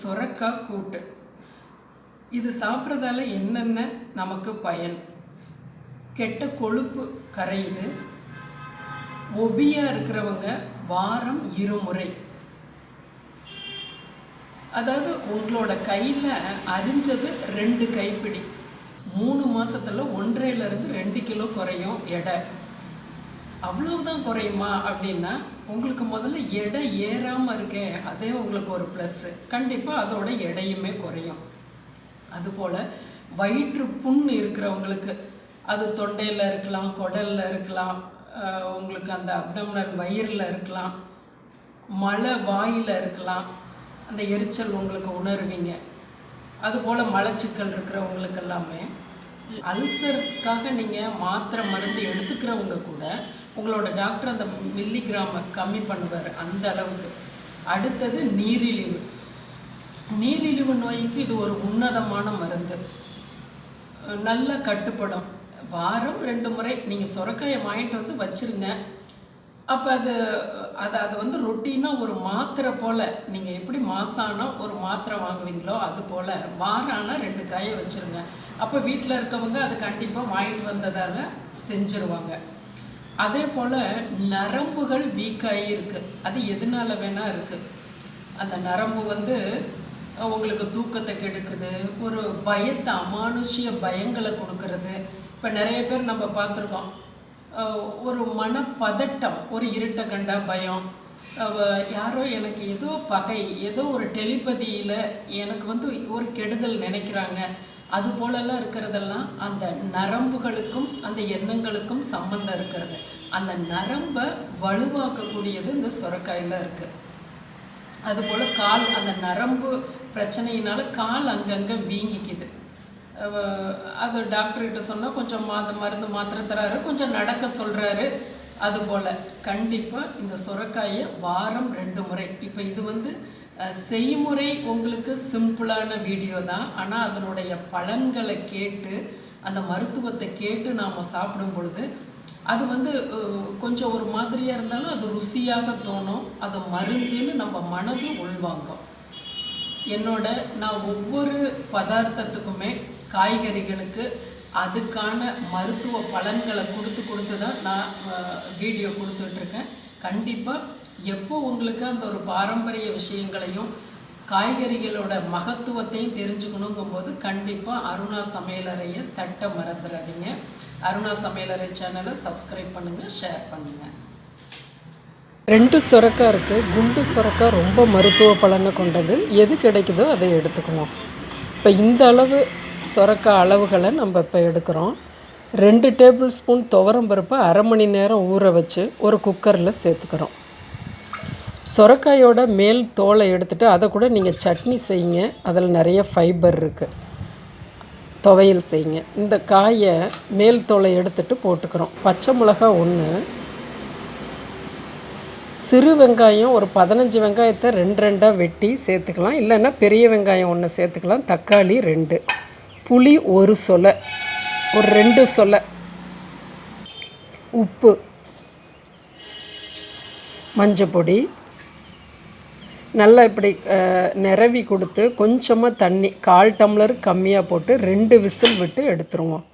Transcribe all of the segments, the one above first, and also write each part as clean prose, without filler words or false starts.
சொரக்காய் கூட்டு. இது சாப்பிட்றதால என்னென்ன நமக்கு பயன்? கெட்ட கொழுப்பு கரையுது. ஒபியாக இருக்கிறவங்க வாரம் 2 முறை, அதாவது உங்களோட கையில் அரிஞ்சது 2 கைப்பிடி, 3 மாதத்தில் 1.5 to 2 கிலோ குறையும் எடை. அவ்வளவுதான் குறையுமா அப்படின்னா, உங்களுக்கு முதல்ல எடை ஏறாமல் இருக்கேன், அதே உங்களுக்கு ஒரு ப்ளஸ்ஸு. கண்டிப்பாக அதோட எடையுமே குறையும். அதுபோல் வயிற்று புண் இருக்கிறவங்களுக்கு, அது தொண்டையில் இருக்கலாம், குடலில் இருக்கலாம், உங்களுக்கு அந்த அப்டமினல் வயிறில் இருக்கலாம், மலை வாயில் இருக்கலாம், அந்த எரிச்சல் உங்களுக்கு உணர்வீங்க. அதுபோல் மலச்சிக்கல் இருக்கிறவங்களுக்கு எல்லாமே, அல்சருக்காக நீங்கள் மாத்திரை மருந்து எடுத்துக்கிறவங்க கூட உங்களோட டாக்டர் அந்த மில்லிகிராமை கம்மி பண்ணுவார் அந்த அளவுக்கு. அடுத்தது நீரிழிவு. நீரிழிவு நோய்க்கு இது ஒரு உன்னதமான மருந்து, நல்லா கட்டுப்படும். வாரம் 2 முறை நீங்கள் சொரக்காயை வாங்கிட்டு வந்து வச்சுருங்க. அப்போ அதை வந்து ரொட்டீனாக ஒரு மாத்திரை போல், நீங்கள் எப்படி மாசானா ஒரு மாத்திரை வாங்குவீங்களோ அது போல் வாரானா 2 காயை வச்சுருங்க. அப்போ வீட்டில் இருக்கவங்க அது கண்டிப்பாக வாங்கிட்டு வந்ததால் செஞ்சுருவாங்க. அதே போல் நரம்புகள் வீக்காகி இருக்குது, அது எதனால் வேணால் இருக்குது. அந்த நரம்பு வந்து உங்களுக்கு தூக்கத்தை கெடுக்குது, ஒரு பயத்தை, அமானுஷ்ய பயங்களை கொடுக்கறது. இப்போ நிறைய பேர் நம்ம பார்த்துருக்கோம், ஒரு மனப்பதட்டம், ஒரு இருட்டை கண்டா பயம், யாரோ எனக்கு ஏதோ பகை, ஏதோ ஒரு டெலிபதியில் எனக்கு வந்து ஒரு கெடுதல் நினைக்கிறாங்க, அது போலெல்லாம் இருக்கிறதெல்லாம் அந்த நரம்புகளுக்கும் அந்த எண்ணங்களுக்கும் சம்பந்தம் இருக்கிறது. அந்த நரம்பை வலுவாக்கக்கூடியது இந்த சொரக்காயில் இருக்குது. அதுபோல் கால், அந்த நரம்பு பிரச்சனையினால கால் அங்கங்கே வீங்கிக்குது. அது டாக்டர்கிட்ட சொன்னால் கொஞ்சம் மருந்து மாத்திரை தராரு, கொஞ்சம் நடக்க சொல்கிறாரு. அதுபோல் கண்டிப்பாக இந்த சொரக்காயை வாரம் 2 முறை. இப்போ இது வந்து செய்முறை உங்களுக்கு சிம்பிளான வீடியோ தான், ஆனால் அதனுடைய பலன்களை கேட்டு, அந்த மருத்துவத்தை கேட்டு நாம் சாப்பிடும் பொழுது அது வந்து கொஞ்சம் ஒரு மாதிரியாக இருந்தாலும் அது ருசியாக தோணும், அது மருந்துன்னு நம்ம மனது உள்வாங்கும். நான் ஒவ்வொரு பதார்த்தத்துக்குமே காய்கறிகளுக்கு அதுக்கான மருத்துவ பலன்களை கொடுத்து தான் நான் வீடியோ கொடுத்துட்ருக்கேன். கண்டிப்பாக எப்போ உங்களுக்கு அந்த ஒரு பாரம்பரிய விஷயங்களையும் காய்கறிகளோட மகத்துவத்தையும் தெரிஞ்சுக்கணுங்கும்போது கண்டிப்பாக அருணா சமையலறையை தட்ட மறந்துடாதீங்க. அருணா சமையலறை சேனலை சப்ஸ்கிரைப் பண்ணுங்கள், ஷேர் பண்ணுங்கள். 2 சொரக்காய் இருக்குது. குண்டு சொரக்காய் ரொம்ப மருத்துவ பலனை கொண்டது. எது கிடைக்குதோ அதை எடுத்துக்குவோம். இப்போ இந்த அளவு சொரக்காய் அளவுகளை நம்ம இப்போ எடுக்கிறோம். 2 டேபிள் ஸ்பூன் துவரம்பருப்பை 1/2 மணி நேரம் ஊற வச்சு ஒரு குக்கரில் சேர்த்துக்கிறோம். சொரக்காயோட மேல் தோலை எடுத்துகிட்டு அதை கூட நீங்கள் சட்னி செய்யுங்க, அதில் நிறைய ஃபைபர் இருக்குது. துவையல் செய்யுங்க. இந்த காயை மேல் தோலை எடுத்துகிட்டு போட்டுக்கிறோம். பச்சை மிளகா 1, சிறு வெங்காயம் ஒரு 15 வெங்காயத்தை 2 வெட்டி சேர்த்துக்கலாம், இல்லைன்னா பெரிய வெங்காயம் 1 சேர்த்துக்கலாம். தக்காளி 2, புளி 1 சொலை, ஒரு 2 சொலை, உப்பு, மஞ்சப்பொடி, நல்லா இப்படி நிரவி கொடுத்து கொஞ்சமாக தண்ணி, 1/4 டம்ளர் கம்மியாக போட்டு 2 விசில் விட்டு எடுத்துருவோம்.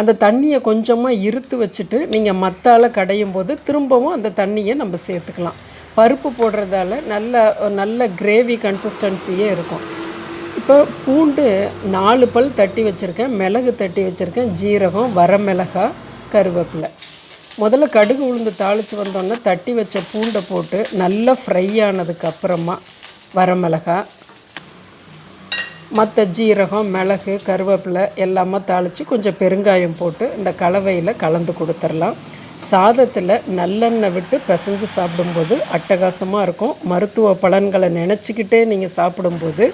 அந்த தண்ணியை கொஞ்சமாக இருத்து வச்சுட்டு நீங்கள் மத்தால் கடையும் போது திரும்பவும் அந்த தண்ணியை நம்ம சேர்த்துக்கலாம். பருப்பு போடுறதால நல்ல கிரேவி கன்சிஸ்டன்சியே இருக்கும். இப்போ பூண்டு 4 பல் தட்டி வச்சுருக்கேன், மிளகு தட்டி வச்சுருக்கேன், ஜீரகம், வரமிளகாய், கருவேப்பிலை. முதல்ல கடுகு உளுந்து தாளித்து வந்தோன்னே தட்டி வச்ச பூண்டை போட்டு நல்லா ஃப்ரை ஆனதுக்கப்புறமா வரமிளகாய், மற்ற ஜீரகம், மிளகு, கருவேப்பிலை எல்லாமே தாளித்து கொஞ்சம் பெருங்காயம் போட்டு இந்த கலவையில் கலந்து கொடுத்துடலாம். சாதத்தில் நல்லெண்ணெய் விட்டு பிசைஞ்சு சாப்பிடும்போது அட்டகாசமாக இருக்கும். மருத்துவ பலன்களை நினச்சிக்கிட்டே நீங்கள் சாப்பிடும்போது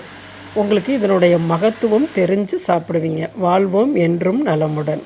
உங்களுக்கு இதனுடைய மகத்துவம் தெரிஞ்சு சாப்பிடுவீங்க. வாழ்வோம் என்றும் நலமுடன்.